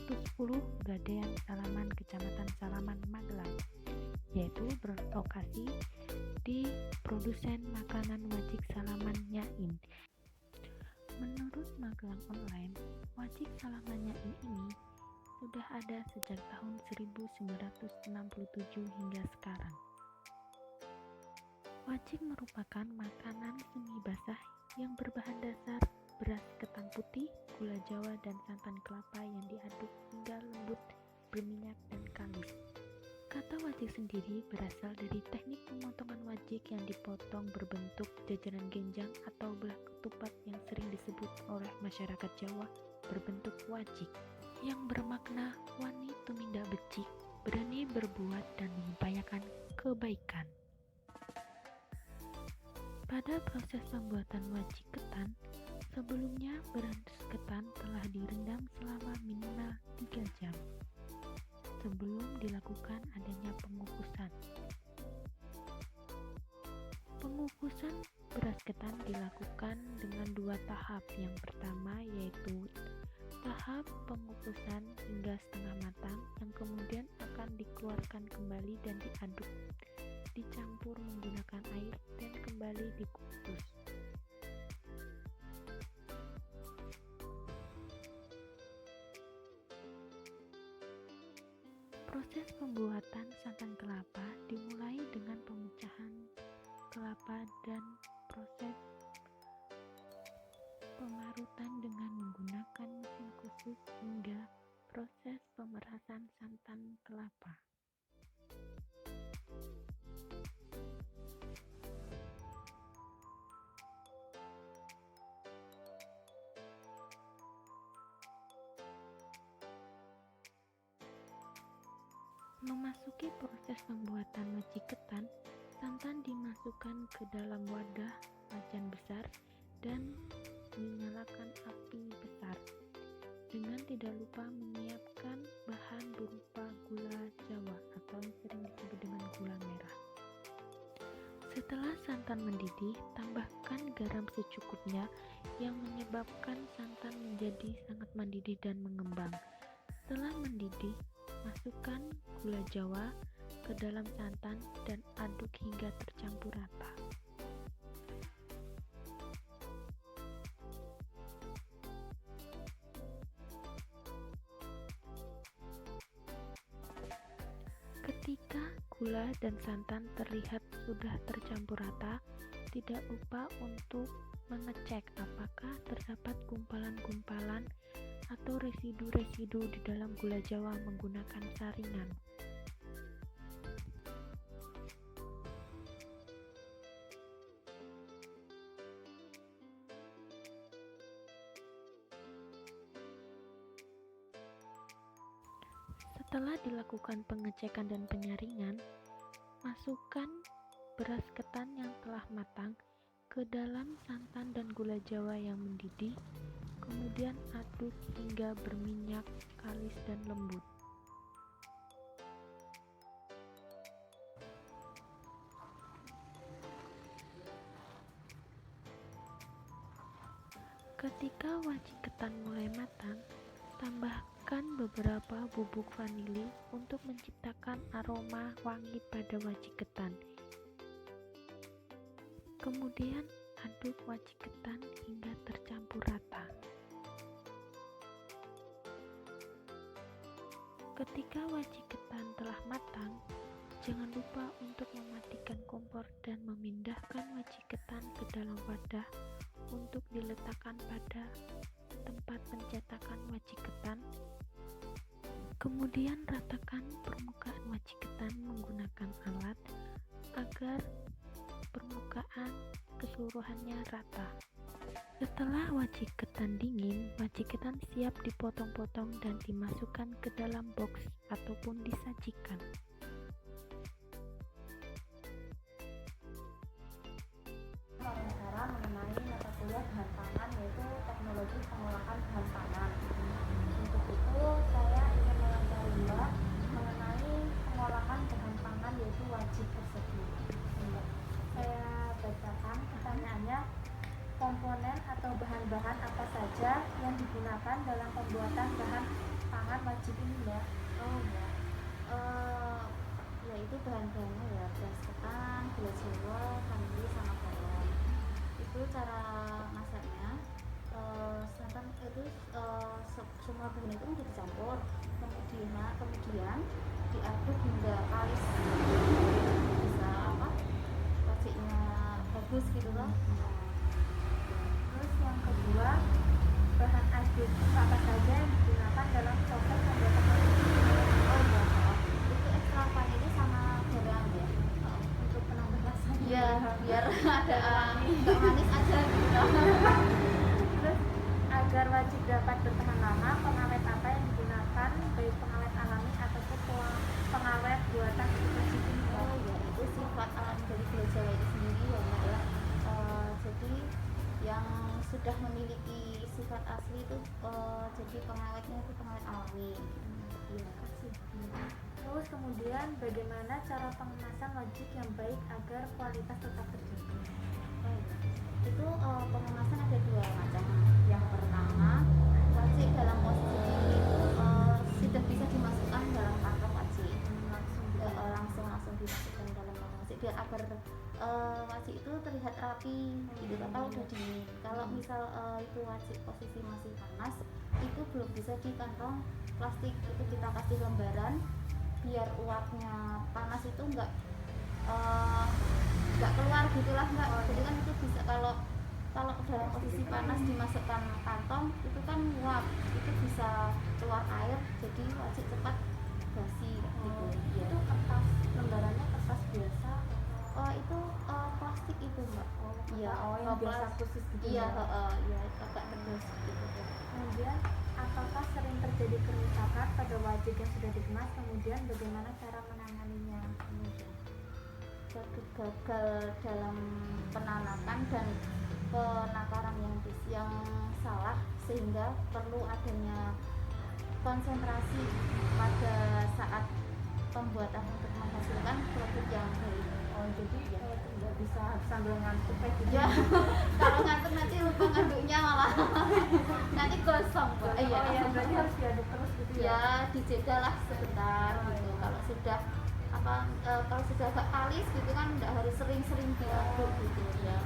110 Gadean Salaman, Kecamatan Salaman, Magelang, yaitu berlokasi di produsen makanan wajik Salaman Nyain. Menurut Magelang Online, wajik Salaman Nyain ini sudah ada sejak tahun 1967 hingga sekarang. Wajik merupakan makanan semi basah yang berbahan dasar beras ketan putih, gula jawa, dan santan kelapa yang diaduk hingga lembut, berminyak, dan kalis. Kata wajik sendiri berasal dari teknik pemotongan wajik yang dipotong berbentuk jajaran genjang atau belah ketupat yang sering disebut oleh masyarakat Jawa berbentuk wajik, yang bermakna wani tumindak becik, berani berbuat dan mengupayakan kebaikan. Pada proses pembuatan wajik ketan, sebelumnya beras ketan telah direndam selama minimal 3 jam sebelum dilakukan adanya pengukusan. Pengukusan beras ketan dilakukan dengan 2 tahap. Yang pertama yaitu tahap pengukusan hingga setengah matang, yang kemudian akan dikeluarkan kembali dan diaduk, dicampur menggunakan air, dan kembali dikukus. Proses pembuatan santan kelapa dimulai dengan pemecahan kelapa dan proses pemarutan dengan menggunakan mesin khusus hingga proses pemerasan santan kelapa. Memasuki proses pembuatan wajik ketan, santan dimasukkan ke dalam wadah wajan besar dan dinyalakan api besar, dengan tidak lupa menyiapkan bahan berupa gula jawa atau yang sering disebut dengan gula merah. Setelah santan mendidih, tambahkan garam secukupnya yang menyebabkan santan menjadi sangat mendidih dan mengembang. Setelah mendidih, masukkan gula jawa ke dalam santan dan aduk hingga tercampur rata. Ketika gula dan santan terlihat sudah tercampur rata, tidak lupa untuk mengecek apakah terdapat gumpalan-gumpalan atau residu-residu di dalam gula jawa menggunakan saringan. Setelah dilakukan pengecekan dan penyaringan, masukkan beras ketan yang telah matang ke dalam santan dan gula jawa yang mendidih, kemudian aduk hingga berminyak, kalis, dan lembut. Ketika wajik ketan mulai matang, tambahkan beberapa bubuk vanili untuk menciptakan aroma wangi pada wajik ketan. Kemudian aduk wajik ketan hingga tercampur rata. Ketika wajik ketan telah matang, jangan lupa untuk mematikan kompor dan memindahkan wajik ketan ke dalam wadah untuk diletakkan pada tempat pencetakan wajik ketan. Kemudian ratakan permukaan wajik ketan menggunakan alat agar permukaan keseluruhannya rata. Setelah wajik ketan dingin, wajik ketan siap dipotong-potong dan dimasukkan ke dalam box ataupun disajikan. Wawancara mengenai mata kuliah bahan pangan, yaitu teknologi pengolahan bahan pangan. Untuk itu saya ingin mewawancari Mbak mengenai pengolahan bahan pangan, yaitu wajik tersebut. Saya bacakan pertanyaannya. Komponen atau bahan-bahan apa saja yang digunakan dalam pembuatan bahan pangan wajib ini Mbak. Oh enggak. Yaitu bahan-bahannya ya beras ketan, gula jawa, kanji, sama bawang. Itu cara masaknya. Santan itu semua bahan itu udah dicampur, kemudian diaduk hingga kalis, bisa apa raciknya bagus gitu loh. Terus yang kedua, bahan aduk apa saja yang digunakan dalam proses pembuatan roti. Oh iya, itu ekstra vanili sama garam ya, untuk penambah rasanya. Iya, biar ada nggak manis aja gitu. Terus agar wajib dapat bertahan lama, pengawet apa yang digunakan, baik pengawet alami ataupun pengawet buatan untuk wajib ini. Oh ya, itu sifat alami dari gula jawa itu sendiri ya Mbak ya. Jadi yang sudah memiliki sifat asli itu jadi pengawetnya itu pengawet alami. Terima kasih. Terus kemudian bagaimana cara pengemasan wajik yang baik agar kualitas tetap terjaga? Itu pengemasan ada dua macam. Yang pertama, wajik dalam posisi itu sudah bisa dimasukkan dalam kantong wajik, langsung dimasukkan dalam kantong wajik biar agar wajik itu terlihat rapi gitu kalau udah dingin. Kalau misal itu wajik posisi masih panas, itu belum bisa di kantong plastik, itu kita kasih lembaran biar uapnya panas itu nggak keluar gitulah Mbak. Jadi kan itu bisa kalau dalam posisi panas dimasukkan kantong itu kan nguap, itu bisa keluar air, jadi wajib cepat basi gitu. Ya. Itu kertas, lembarannya kertas biasa. Itu plastik itu Mbak. Iya, yang biasa khusus gitu. Iya, ya agak tebal gitu. Kemudian apakah sering terjadi kerusakan pada wajik yang sudah dikemas, kemudian bagaimana cara menanganinya? Kemudian suatu gagal dalam penanakan dan penakaran yang salah, sehingga perlu adanya konsentrasi pada saat pembuatan untuk menghasilkan produk yang baik. Oh jadi ya tidak bisa sambil ngantuk kayak gitu ya. Kalau ngantuk nanti lupa ngaduknya malah nanti gosong Pak. Iya, berarti harus diaduk terus gitu ya. Ya dijeda lah sebentar gitu. Kalau sudah agak kalis gitu kan nggak harus sering-sering diaduk gitu ya.